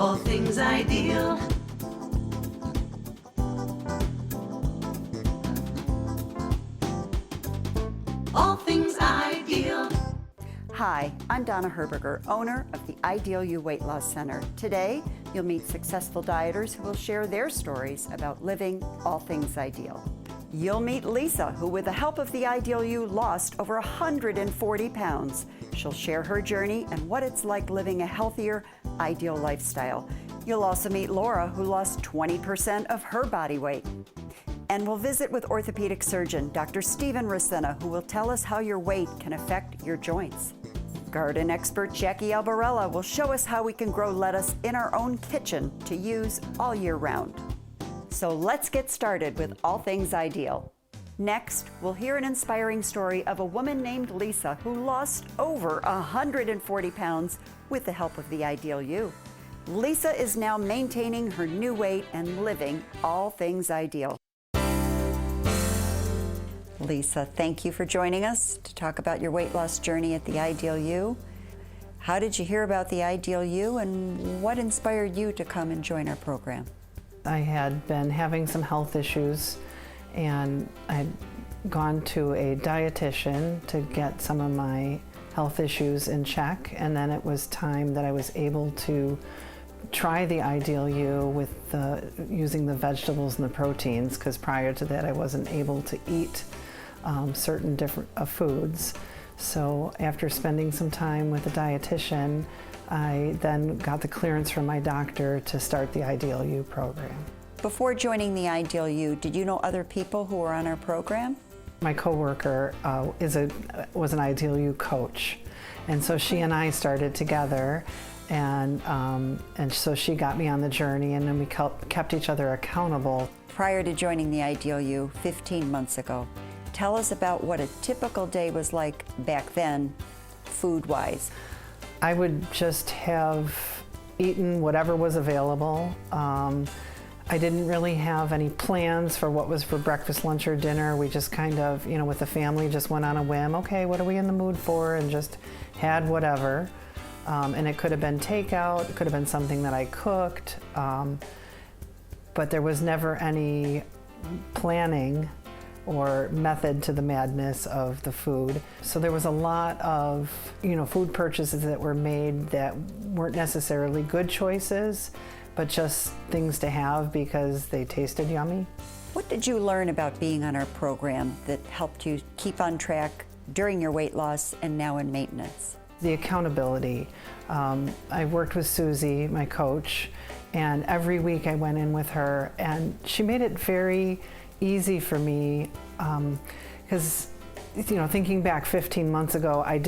all things ideal. All things ideal. Hi, I'm Donna Herberger, owner of the Ideal You Weight Loss Center. Today, you'll meet successful dieters who will share their stories about living all things ideal. You'll meet Lisa, who with the help of the Ideal You lost over 140 pounds. She'll share her journey and what it's like living a healthier, ideal lifestyle. You'll also meet Laura, who lost 20% of her body weight. And we'll visit with orthopedic surgeon Dr. Stephen Rossena, who will tell us how your weight can affect your joints. Garden expert Jackie Albarella will show us how we can grow lettuce in our own kitchen to use all year round. So let's get started with all things ideal. Next, we'll hear an inspiring story of a woman named Lisa who lost over 140 pounds with the help of the Ideal You. Lisa is now maintaining her new weight and living all things ideal. Lisa, thank you for joining us to talk about your weight loss journey at the Ideal You. How did you hear about the Ideal You, and what inspired you to come and join our program? I had been having some health issues, and I'd gone to a dietitian to get some of my health issues in check, and then it was time that I was able to try the Ideal You with using the vegetables and the proteins, because prior to that I wasn't able to eat certain different foods. So after spending some time with a dietitian, I then got the clearance from my doctor to start the Ideal You program. Before joining the Ideal You, did you know other people who were on our program? My coworker was an Ideal You coach, and so she and I started together, and so she got me on the journey, and then we kept each other accountable. Prior to joining the Ideal You 15 months ago, tell us about what a typical day was like back then, food-wise. I would just have eaten whatever was available. I didn't really have any plans for what was for breakfast, lunch, or dinner. We just kind of, with the family, just went on a whim. Okay, what are we in the mood for? And just had whatever. And it could have been takeout, it could have been something that I cooked, but there was never any planning or method to the madness of the food. So there was a lot of, food purchases that were made that weren't necessarily good choices, but just things to have because they tasted yummy. What did you learn about being on our program that helped you keep on track during your weight loss and now in maintenance? The accountability. I worked with Susie, my coach, and every week I went in with her, and she made it very easy for me, because thinking back 15 months ago, I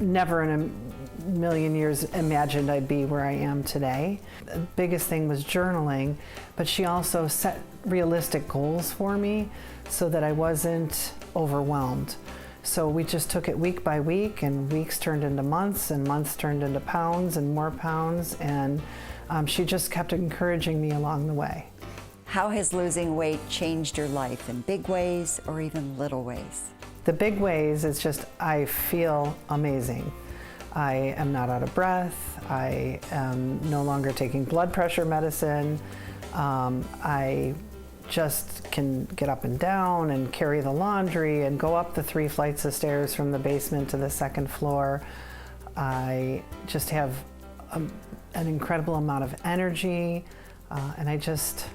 never in a million years imagined I'd be where I am today. The biggest thing was journaling, but she also set realistic goals for me so that I wasn't overwhelmed. So we just took it week by week, and weeks turned into months, and months turned into pounds and more pounds, and she just kept encouraging me along the way. How has losing weight changed your life in big ways or even little ways? The big ways is just I feel amazing. I am not out of breath. I am no longer taking blood pressure medicine. I just can get up and down and carry the laundry and go up the 3 flights of stairs from the basement to the 2nd floor. I just have an incredible amount of energy, and I just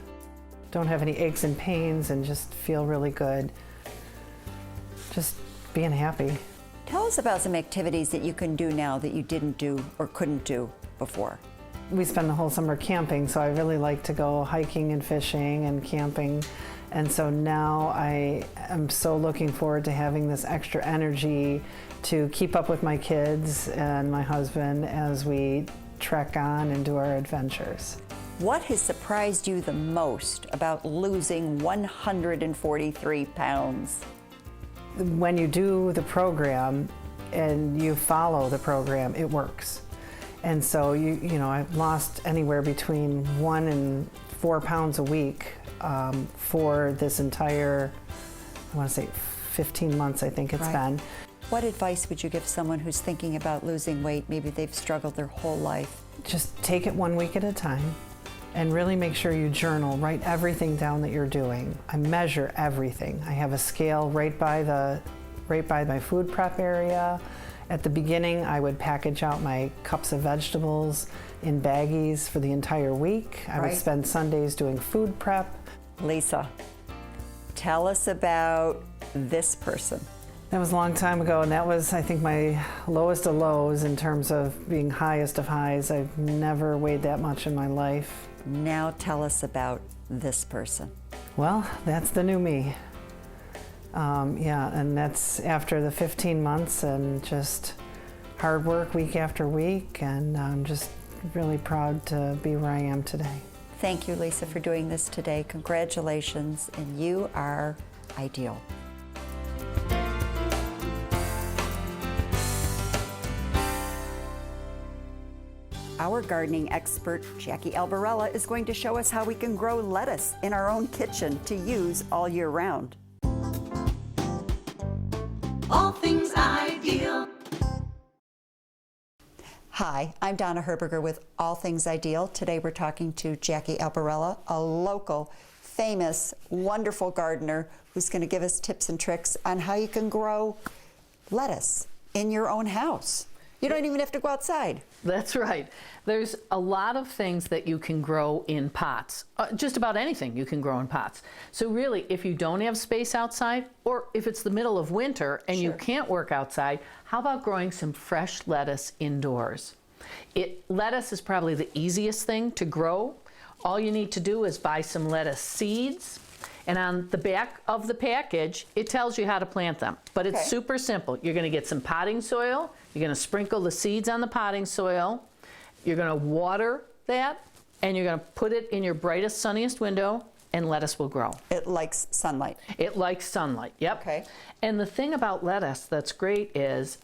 don't have any aches and pains and just feel really good. Just being happy. Tell us about some activities that you can do now that you didn't do or couldn't do before. We spend the whole summer camping, so I really like to go hiking and fishing and camping. And so now I am so looking forward to having this extra energy to keep up with my kids and my husband as we trek on and do our adventures. What has surprised you the most about losing 143 pounds? When you do the program and you follow the program, it works. And so, I've lost anywhere between 1 and 4 pounds a week for this entire, I want to say 15 months, I think it's been. What advice would you give someone who's thinking about losing weight? Maybe they've struggled their whole life. Just take it 1 week at a time and really make sure you journal, write everything down that you're doing. I measure everything. I have a scale right by my food prep area. At the beginning, I would package out my cups of vegetables in baggies for the entire week. I would Right. spend Sundays doing food prep. Lisa, tell us about this person. That was a long time ago, and that was, I think, my lowest of lows in terms of being highest of highs. I've never weighed that much in my life. Now tell us about this person. Well, that's the new me. Yeah, and that's after the 15 months and just hard work week after week, and I'm just really proud to be where I am today. Thank you, Lisa, for doing this today. Congratulations, and you are ideal. Our gardening expert, Jackie Albarella, is going to show us how we can grow lettuce in our own kitchen to use all year round. All things ideal. Hi, I'm Donna Herberger with All Things Ideal. Today we're talking to Jackie Albarella, a local, famous, wonderful gardener who's going to give us tips and tricks on how you can grow lettuce in your own house. You don't even have to go outside. That's right. There's a lot of things that you can grow in pots. Just about anything you can grow in pots. So really, if you don't have space outside, or if it's the middle of winter and you can't work outside, how about growing some fresh lettuce indoors? Lettuce is probably the easiest thing to grow. All you need to do is buy some lettuce seeds, and on the back of the package, it tells you how to plant them. But it's super simple. You're gonna get some potting soil, you're gonna sprinkle the seeds on the potting soil, you're gonna water that, and you're gonna put it in your brightest, sunniest window, and lettuce will grow. It likes sunlight. It likes sunlight, yep. Okay. And the thing about lettuce that's great is,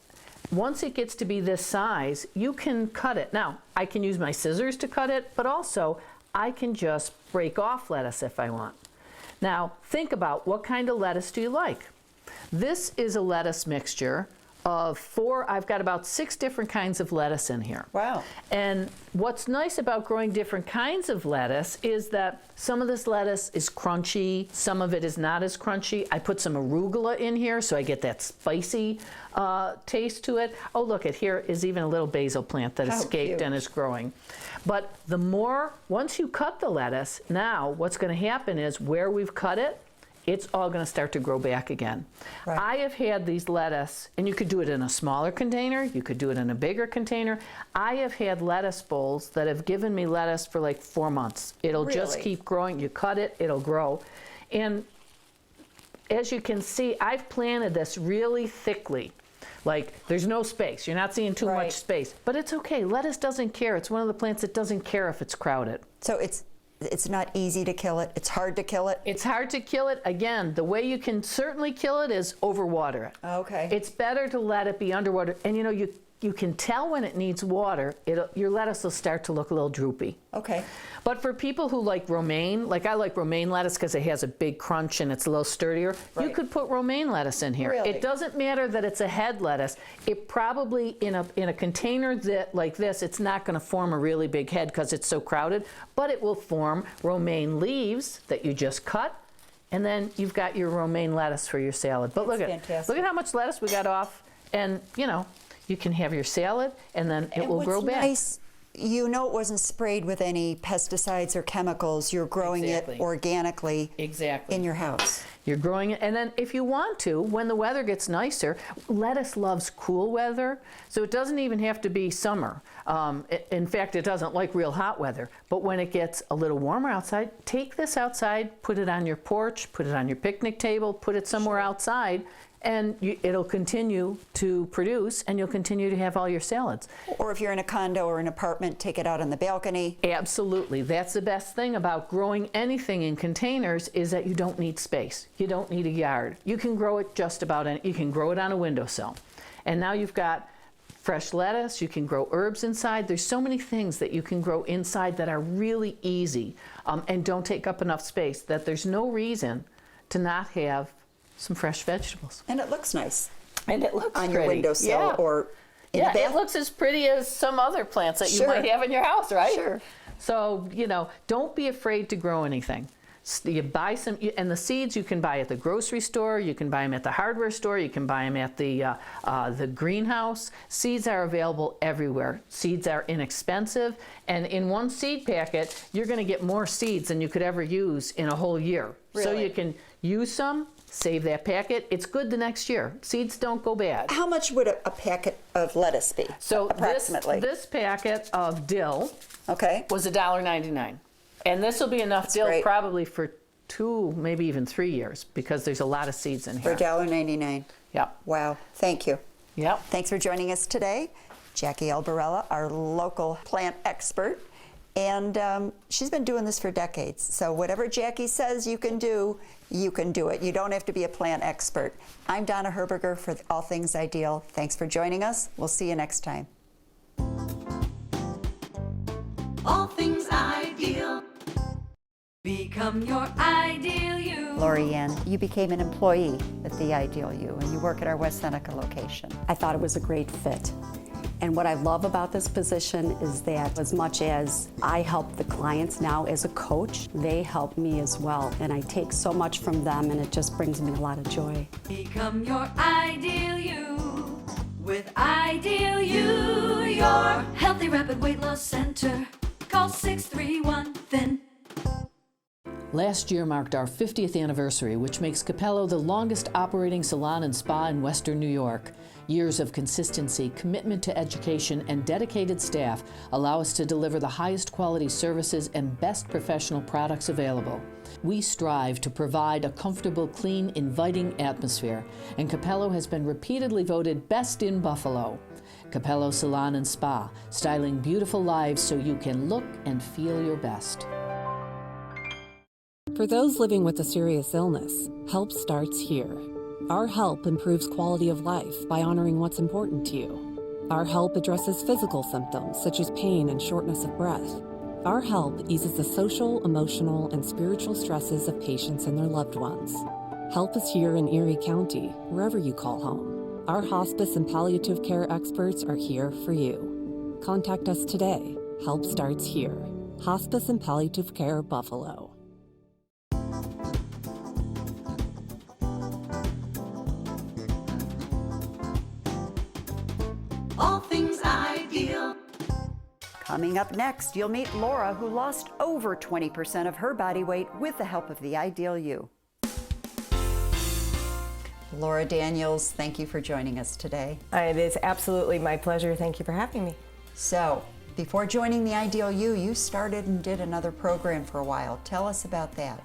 once it gets to be this size, you can cut it. Now, I can use my scissors to cut it, but also I can just break off lettuce if I want. Now, think about what kind of lettuce do you like? This is a lettuce mixture of I've got about 6 different kinds of lettuce in here. Wow. And what's nice about growing different kinds of lettuce is that some of this lettuce is crunchy, some of it is not as crunchy. I put some arugula in here so I get that spicy taste to it. Oh, look, here is even a little basil plant that escaped cute. and is growing. But once you cut the lettuce, now what's going to happen is where we've cut it, it's all going to start to grow back again. Right. I have had these lettuce, and you could do it in a smaller container, you could do it in a bigger container. I have had lettuce bowls that have given me lettuce for like 4 months. It'll just Really? keep growing. You cut it, it'll grow. And as you can see, I've planted this really thickly. Like, there's no space. You're not seeing too Right. much space. But it's okay. Lettuce doesn't care. It's one of the plants that doesn't care if it's crowded. So it's not easy to kill it. It's hard to kill it. It's hard to kill it. Again, the way you can certainly kill it is overwater it. Okay. It's better to let it be underwater. And you know, you can tell when it needs water. Your lettuce will start to look a little droopy. Okay. But for people who like romaine, like I like romaine lettuce because it has a big crunch and it's a little sturdier, you Right. could put romaine lettuce in here. Really? It doesn't matter that it's a head lettuce. It probably, in a container like this, it's not going to form a really big head because it's so crowded, but it will form romaine leaves that you just cut, and then you've got your romaine lettuce for your salad. But That's fantastic. look at how much lettuce we got off, and you know, you can have your salad, and then it will grow back. Nice, you know, it wasn't sprayed with any pesticides or chemicals. You're growing Exactly. it organically Exactly. in your house. You're growing it, and then if you want to, when the weather gets nicer, lettuce loves cool weather, so it doesn't even have to be summer. In fact, it doesn't like real hot weather. But when it gets a little warmer outside, take this outside, put it on your porch, put it on your picnic table, put it somewhere outside, and it'll continue to produce, and you'll continue to have all your salads. Or if you're in a condo or an apartment, take it out on the balcony. Absolutely. That's the best thing about growing anything in containers is that you don't need space. You don't need a yard. You can grow it just about you can grow it on a windowsill. And now you've got fresh lettuce, you can grow herbs inside. There's so many things that you can grow inside that are really easy and don't take up enough space that there's no reason to not have some fresh vegetables. And it looks nice. And it looks on pretty. your windowsill Yeah. or in Yeah, the bath. it looks as pretty as some other plants that you Sure. might have in your house, right? Sure. So, don't be afraid to grow anything. You buy some, and the seeds you can buy at the grocery store, you can buy them at the hardware store, you can buy them at the greenhouse. Seeds are available everywhere. Seeds are inexpensive, and in one seed packet, you're going to get more seeds than you could ever use in a whole year. So Really? you can use some, save that packet. It's good the next year. Seeds don't go bad. How much would a packet of lettuce be? So approximately. this packet of dill Okay. was $1.99. And this will be enough dill great. probably for 2, maybe even 3 years, because there's a lot of seeds in For here. $1.99. Yep. Wow. Thank you. Yep. Thanks for joining us today. Jackie Albarella, our local plant expert. And she's been doing this for decades. So whatever Jackie says you can do it. You don't have to be a plant expert. I'm Donna Herberger for All Things Ideal. Thanks for joining us. We'll see you next time. All things ideal. Become your ideal you. Lori Ann, you became an employee at the Ideal You, and you work at our West Seneca location. I thought it was a great fit. And what I love about this position is that as much as I help the clients now as a coach, they help me as well. And I take so much from them, and it just brings me a lot of joy. Become your ideal you. With Ideal You, your healthy rapid weight loss center. Call 631-THIN. Last year marked our 50th anniversary, which makes Capello the longest operating salon and spa in Western New York. Years of consistency, commitment to education, and dedicated staff allow us to deliver the highest quality services and best professional products available. We strive to provide a comfortable, clean, inviting atmosphere, and Capello has been repeatedly voted Best in Buffalo. Capello Salon and Spa, styling beautiful lives so you can look and feel your best. For those living with a serious illness, help starts here. Our help improves quality of life by honoring what's important to you. Our help addresses physical symptoms such as pain and shortness of breath. Our help eases the social, emotional, and spiritual stresses of patients and their loved ones. Help is here in Erie County, wherever you call home. Our hospice and palliative care experts are here for you. Contact us today. Help starts here. Hospice and Palliative Care, Buffalo. All things ideal. Coming up next, you'll meet Laura, who lost over 20% of her body weight with the help of the Ideal You. Laura Daniels, thank you for joining us today. It is absolutely my pleasure. Thank you for having me. So, before joining the Ideal You, you started and did another program for a while. Tell us about that.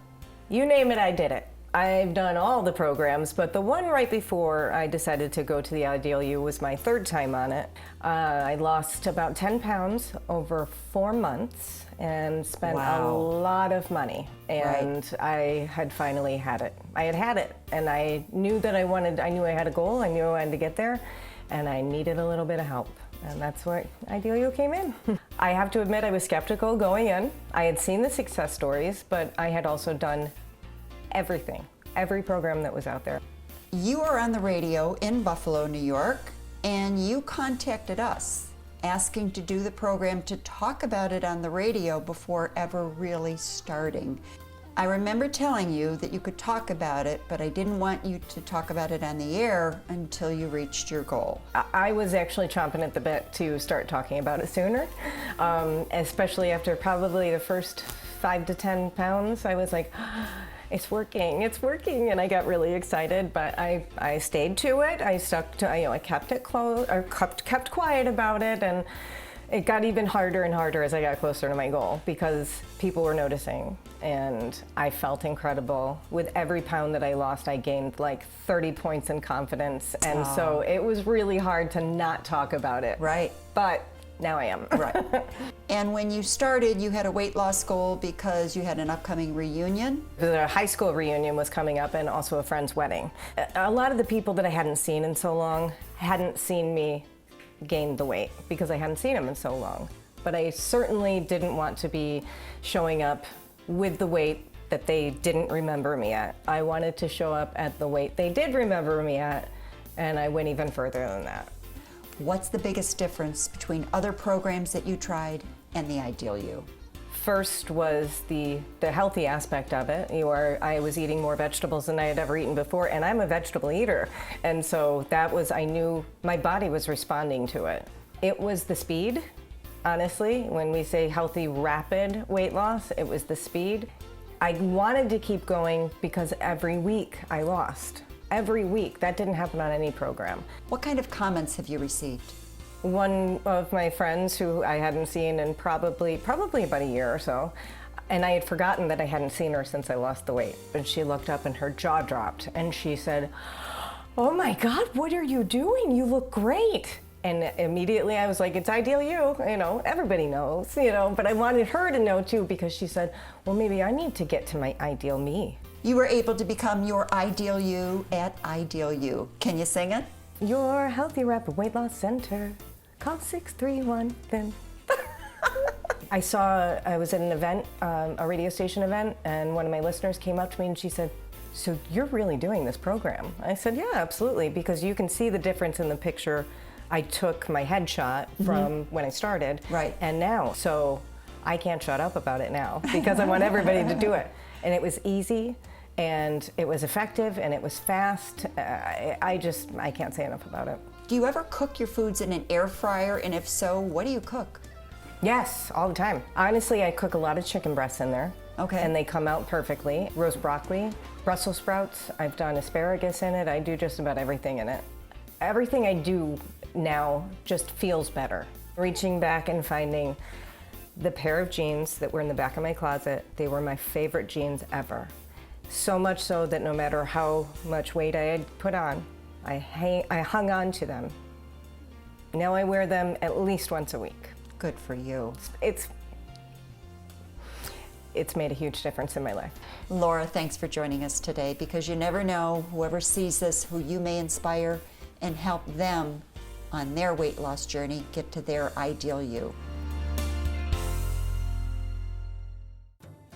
You name it, I did it. I've done all the programs, but the one right before I decided to go to the Ideal You was my third time on it. I lost about 10 pounds over 4 months and spent Wow. a lot of money. And I had finally had it. I had it, and I knew that I knew I had a goal, I knew I wanted to get there, and I needed a little bit of help. And that's where Ideal You came in. I have to admit I was skeptical going in. I had seen the success stories, but I had also done everything, every program that was out there. You are on the radio in Buffalo, New York, and you contacted us asking to do the program, to talk about it on the radio before ever really starting. I remember telling you that you could talk about it, but I didn't want you to talk about it on the air until you reached your goal. I was actually chomping at the bit to start talking about it sooner, especially after probably the first 5 to 10 pounds. I was like, it's working, and I got really excited, but I stayed to it. I stuck to, I kept it close, or kept quiet about it, and it got even harder and harder as I got closer to my goal because people were noticing, and I felt incredible. With every pound that I lost, I gained like 30 points in confidence, and so it was really hard to not talk about it. Right. But now I am. Right. And when you started, you had a weight loss goal because you had an upcoming reunion. The high school reunion was coming up, and also a friend's wedding. A lot of the people that I hadn't seen in so long hadn't seen me gain the weight because I hadn't seen them in so long. But I certainly didn't want to be showing up with the weight that they didn't remember me at. I wanted to show up at the weight they did remember me at, and I went even further than that. What's the biggest difference between other programs that you tried and the Ideal You? First was the healthy aspect of it. I was eating more vegetables than I had ever eaten before, and I'm a vegetable eater. And so I knew my body was responding to it. It was the speed, honestly. When we say healthy, rapid weight loss, it was the speed. I wanted to keep going because every week I lost. Every week. That didn't happen on any program. What kind of comments have you received? One of my friends who I hadn't seen in probably about a year or so, and I had forgotten that I hadn't seen her since I lost the weight. And she looked up and her jaw dropped and she said, "Oh my God, what are you doing? You look great." And immediately I was like, "It's Ideal You, everybody knows, but I wanted her to know too, because she said, well, maybe I need to get to my ideal me. You were able to become your Ideal You at Ideal You. Can you sing it? Your Healthy Rapid Weight Loss Center. Call 631-THIN. I was at an event, a radio station event, and one of my listeners came up to me and she said, "So you're really doing this program?" I said, "Yeah, absolutely," because you can see the difference in the picture. I took my headshot from when I started and now. So I can't shut up about it now because I want everybody to do it. And it was easy, and it was effective, and it was fast. I can't say enough about it. Do you ever cook your foods in an air fryer? And if so, what do you cook? Yes, all the time. Honestly, I cook a lot of chicken breasts in there. Okay. And they come out perfectly. Roast broccoli, Brussels sprouts, I've done asparagus in it. I do just about everything in it. Everything I do now just feels better. Reaching back and finding the pair of jeans that were in the back of my closet, they were my favorite jeans ever. So much so that no matter how much weight I had put on, I hung on to them. Now I wear them at least once a week. Good for you. It's made a huge difference in my life. Laura, thanks for joining us today, because you never know whoever sees this, who you may inspire and help them on their weight loss journey get to their Ideal You.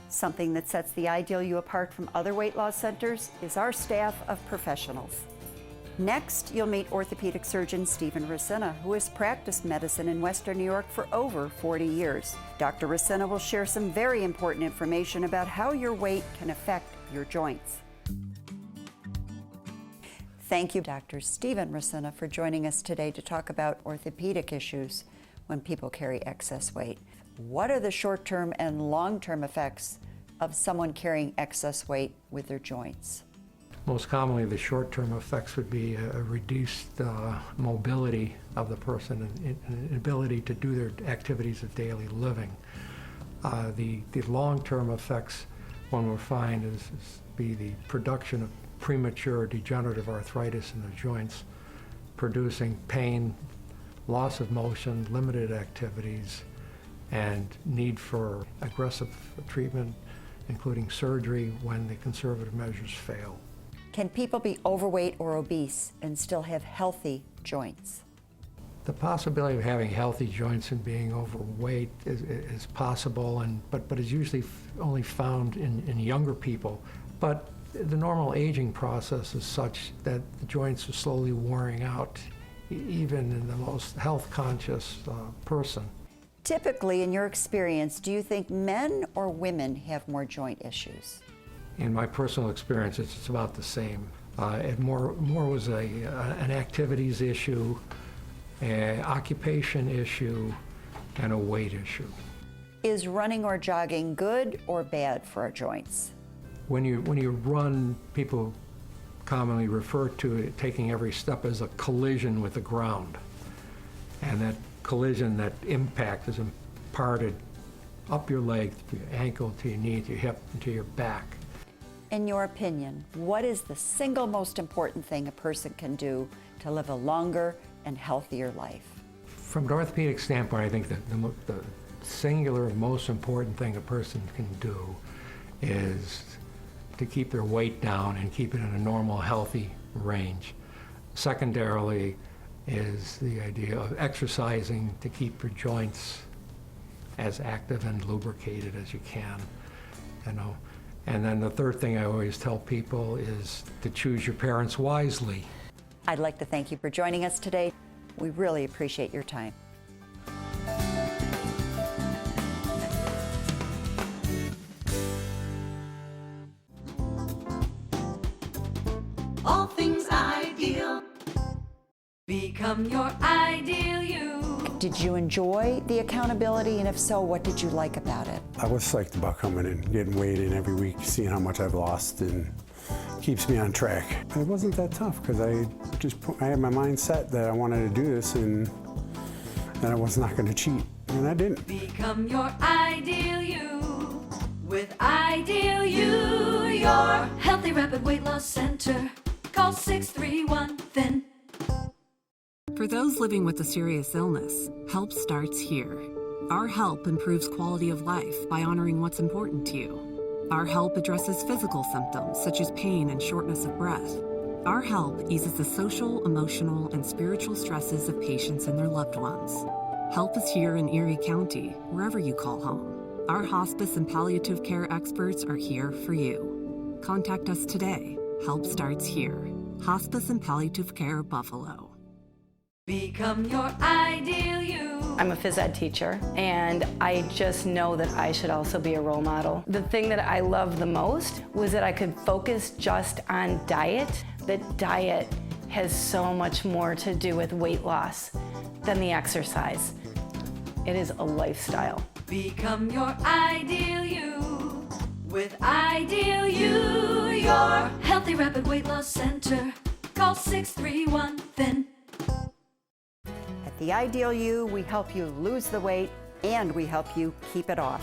Something that sets the Ideal You apart from other weight loss centers is our staff of professionals. Next, you'll meet orthopedic surgeon Stephen Racina, who has practiced medicine in Western New York for over 40 years. Dr. Racina will share some very important information about how your weight can affect your joints. Thank you, Dr. Stephen Racina, for joining us today to talk about orthopedic issues when people carry excess weight. What are the short-term and long-term effects of someone carrying excess weight with their joints? Most commonly, the short-term effects would be a reduced mobility of the person and ability to do their activities of daily living. The long-term effects one will find is be the production of premature degenerative arthritis in the joints, producing pain, loss of motion, limited activities, and need for aggressive treatment, including surgery when the conservative measures fail. Can people be overweight or obese and still have healthy joints? The possibility of having healthy joints and being overweight is possible, but is usually only found in younger people. But the normal aging process is such that the joints are slowly wearing out, even in the most health-conscious person. Typically, in your experience, do you think men or women have more joint issues? In my personal experience, it's about the same. It more was an activities issue, an occupation issue, and a weight issue. Is running or jogging good or bad for our joints? When you run, people commonly refer to it, taking every step as a collision with the ground. And that collision, that impact is imparted up your leg, to your ankle, to your knee, to your hip, and to your back. In your opinion, what is the single most important thing a person can do to live a longer and healthier life? From an orthopedic standpoint, I think that the singular most important thing a person can do is to keep their weight down and keep it in a normal, healthy range. Secondarily is the idea of exercising to keep your joints as active and lubricated as you can, And then the third thing I always tell people is to choose your parents wisely. I'd like to thank you for joining us today. We really appreciate your time. All things ideal. Become your ideal you. Did you enjoy the accountability? And if so, what did you like about it? I was psyched about coming and getting weighed in every week, seeing how much I've lost, and keeps me on track. It wasn't that tough because I had my mind set that I wanted to do this and that I was not going to cheat, and I didn't. Become your ideal you. With Ideal You, your healthy rapid weight loss center. Call 631-THIN. For those living with a serious illness, help starts here. Our help improves quality of life by honoring what's important to you. Our help addresses physical symptoms such as pain and shortness of breath. Our help eases the social, emotional, and spiritual stresses of patients and their loved ones. Help is here in Erie County, wherever you call home. Our hospice and palliative care experts are here for you. Contact us today. Help starts here. Hospice and Palliative Care Buffalo. Become your ideal you. I'm a phys ed teacher, and I just know that I should also be a role model. The thing that I loved the most was that I could focus just on diet. That diet has so much more to do with weight loss than the exercise. It is a lifestyle. Become your ideal you. With Ideal You, your healthy rapid weight loss center. Call 631-THIN. At the Ideal You, we help you lose the weight and we help you keep it off.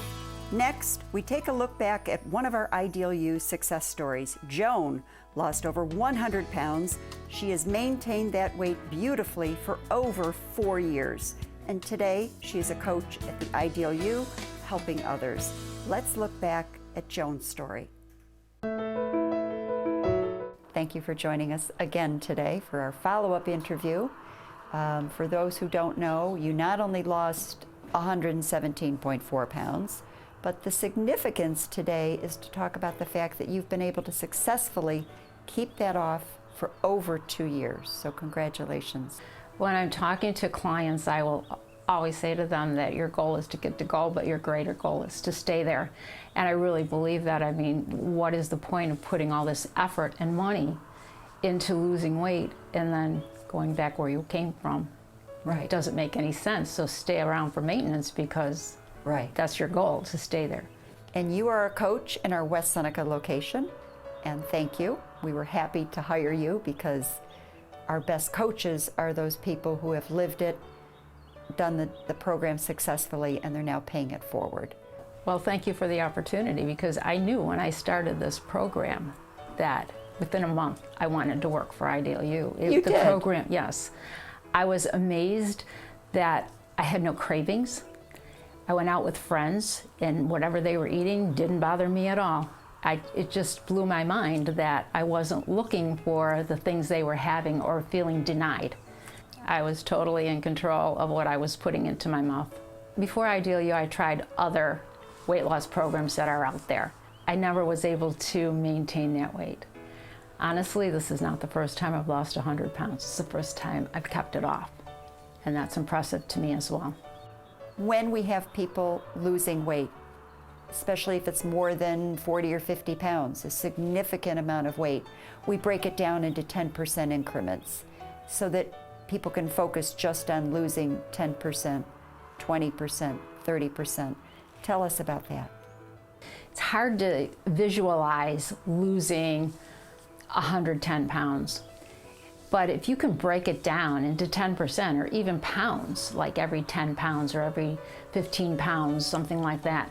Next, we take a look back at one of our Ideal You success stories. Joan lost over 100 pounds. She has maintained that weight beautifully for over 4 years. And today, she is a coach at the Ideal You, helping others. Let's look back at Joan's story. Thank you for joining us again today for our follow-up interview. For those who don't know, you not only lost 117.4 pounds, but the significance today is to talk about the fact that you've been able to successfully keep that off for over 2 years. So congratulations. When I'm talking to clients, I will always say to them that your goal is to get to goal, but your greater goal is to stay there. And I really believe that. I mean, what is the point of putting all this effort and money into losing weight and then going back where you came from? Right. It doesn't make any sense. So stay around for maintenance because that's your goal, to stay there. And you are a coach in our West Seneca location, and thank you. We were happy to hire you because our best coaches are those people who have lived it, done the program successfully, and they're now paying it forward. Well, thank you for the opportunity, because I knew when I started this program that within a month I wanted to work for Ideal You. You the did? program, yes. I was amazed that I had no cravings. I went out with friends and whatever they were eating didn't bother me at all. It just blew my mind that I wasn't looking for the things they were having or feeling denied. I was totally in control of what I was putting into my mouth. Before Ideal You, I tried other weight loss programs that are out there. I never was able to maintain that weight. Honestly, this is not the first time I've lost 100 pounds. It's the first time I've kept it off. And that's impressive to me as well. When we have people losing weight, especially if it's more than 40 or 50 pounds, a significant amount of weight, we break it down into 10% increments so that people can focus just on losing 10%, 20%, 30%. Tell us about that. It's hard to visualize losing 110 pounds. But if you can break it down into 10% or even pounds, like every 10 pounds or every 15 pounds, something like that,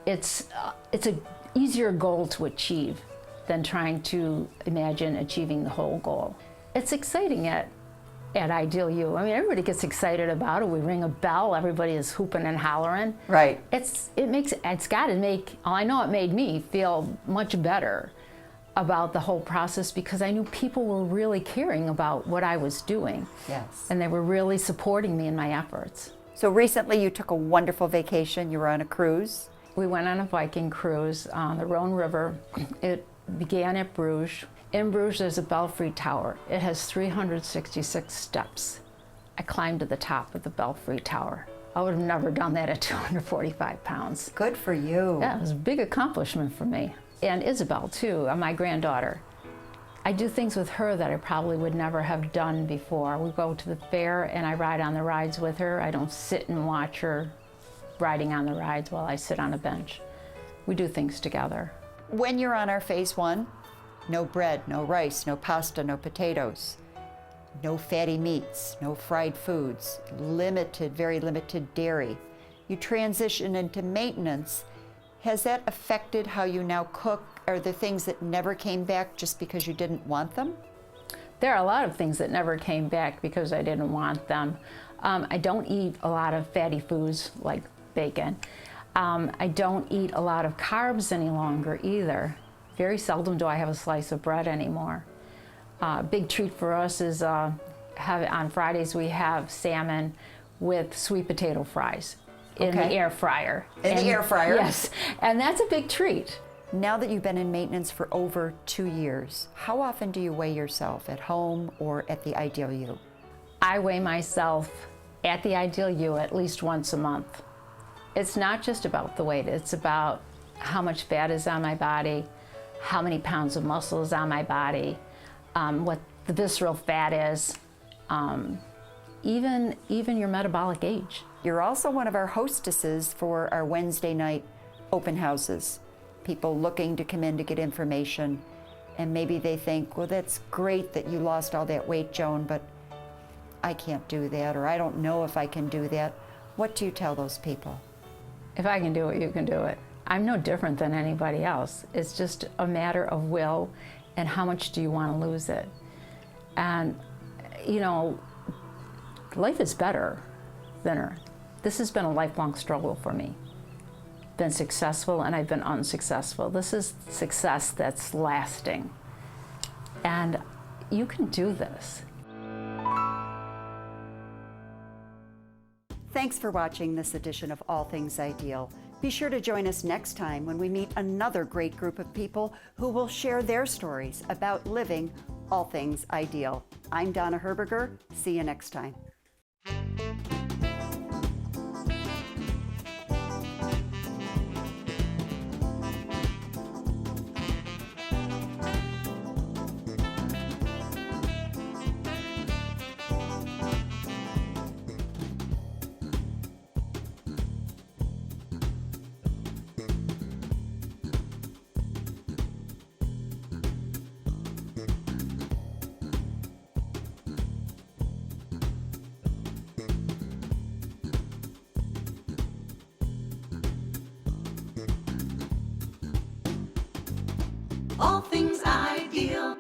it's an easier goal to achieve than trying to imagine achieving the whole goal. It's exciting at Ideal You. I mean, everybody gets excited about it. We ring a bell, everybody is hooping and hollering. Right. It's got to make, I know it made me feel much better about the whole process because I knew people were really caring about what I was doing. Yes. And they were really supporting me in my efforts. So recently you took a wonderful vacation. You were on a cruise. We went on a Viking cruise on the Rhone River. It began at Bruges, In Bruges, there's a Belfry Tower. It has 366 steps. I climbed to the top of the Belfry Tower. I would have never done that at 245 pounds. Good for you. Yeah, it was a big accomplishment for me. And Isabel, too, my granddaughter. I do things with her that I probably would never have done before. We go to the fair and I ride on the rides with her. I don't sit and watch her riding on the rides while I sit on a bench. We do things together. When you're on our phase one, no bread, no rice, no pasta, no potatoes, no fatty meats, no fried foods, limited, very limited dairy. You transition into maintenance. Has that affected how you now cook? Are there things that never came back just because you didn't want them? There are a lot of things that never came back because I didn't want them. I don't eat a lot of fatty foods like bacon. I don't eat a lot of carbs any longer either. Very seldom do I have a slice of bread anymore. Big treat for us is on Fridays we have salmon with sweet potato fries in the air fryer. In the air fryer? Yes, and that's a big treat. Now that you've been in maintenance for over 2 years, how often do you weigh yourself at home or at the Ideal You? I weigh myself at the Ideal You at least once a month. It's not just about the weight, it's about how much fat is on my body, how many pounds of muscle is on my body, what the visceral fat is, even your metabolic age. You're also one of our hostesses for our Wednesday night open houses. People looking to come in to get information, and maybe they think, well, that's great that you lost all that weight, Joan, but I can't do that, or I don't know if I can do that. What do you tell those people? If I can do it, you can do it. I'm no different than anybody else. It's just a matter of will and how much do you want to lose it. And, you know, life is better thinner. This has been a lifelong struggle for me. Been successful and I've been unsuccessful. This is success that's lasting. And you can do this. Thanks for watching this edition of All Things Ideal. Be sure to join us next time when we meet another great group of people who will share their stories about living all things ideal. I'm Donna Herberger. See you next time. All things ideal.